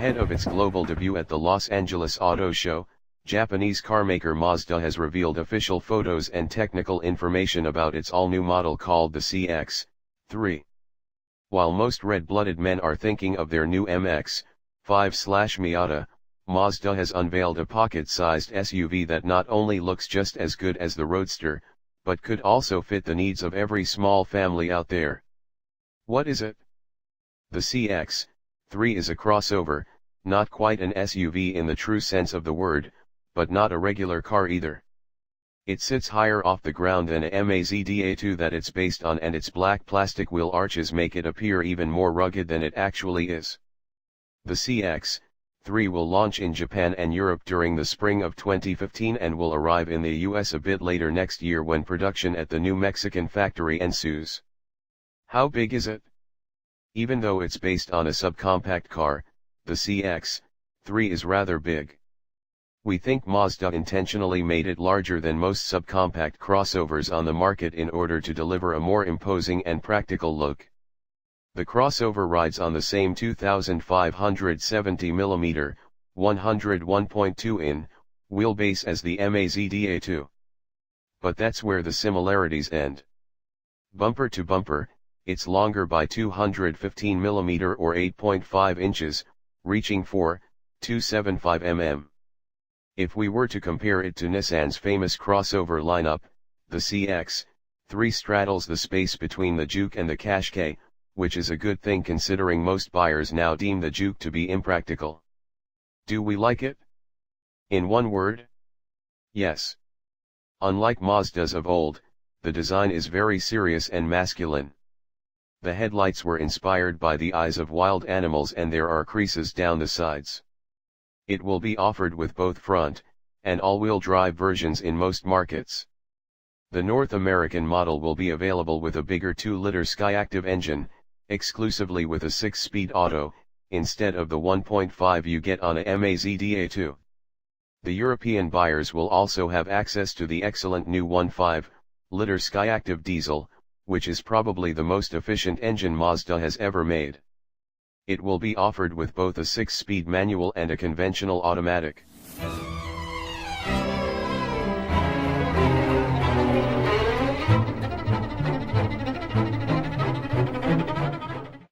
Ahead of its global debut at the Los Angeles Auto Show, Japanese carmaker Mazda has revealed official photos and technical information about its all-new model called the CX-3. While most red-blooded men are thinking of their new MX-5/Miata, Mazda has unveiled a pocket-sized SUV that not only looks just as good as the Roadster, but could also fit the needs of every small family out there. What is it? The CX-3 is a crossover, not quite an SUV in the true sense of the word, but not a regular car either. It sits higher off the ground than a Mazda2 that it's based on, and its black plastic wheel arches make it appear even more rugged than it actually is. The CX-3 will launch in Japan and Europe during the spring of 2015 and will arrive in the US a bit later next year when production at the new Mexican factory ensues. How big is it? Even though it's based on a subcompact car, the CX-3 is rather big. We think Mazda intentionally made it larger than most subcompact crossovers on the market in order to deliver a more imposing and practical look. The crossover rides on the same 2,570mm, 101.2 in, wheelbase as the Mazda2. But that's where the similarities end. Bumper to bumper, it's longer by 215mm or 8.5 inches, reaching 4.275 mm. If we were to compare it to Nissan's famous crossover lineup, the CX-3 straddles the space between the Juke and the Qashqai, which is a good thing considering most buyers now deem the Juke to be impractical. Do we like it? In one word? Yes. Unlike Mazdas of old, the design is very serious and masculine. The headlights were inspired by the eyes of wild animals and there are creases down the sides. It will be offered with both front and all-wheel drive versions in most markets. The North American model will be available with a bigger 2-liter Skyactiv engine, exclusively with a 6-speed auto, instead of the 1.5 you get on a Mazda2. The European buyers will also have access to the excellent new 1.5-liter Skyactiv diesel, which is probably the most efficient engine Mazda has ever made. It will be offered with both a 6-speed manual and a conventional automatic.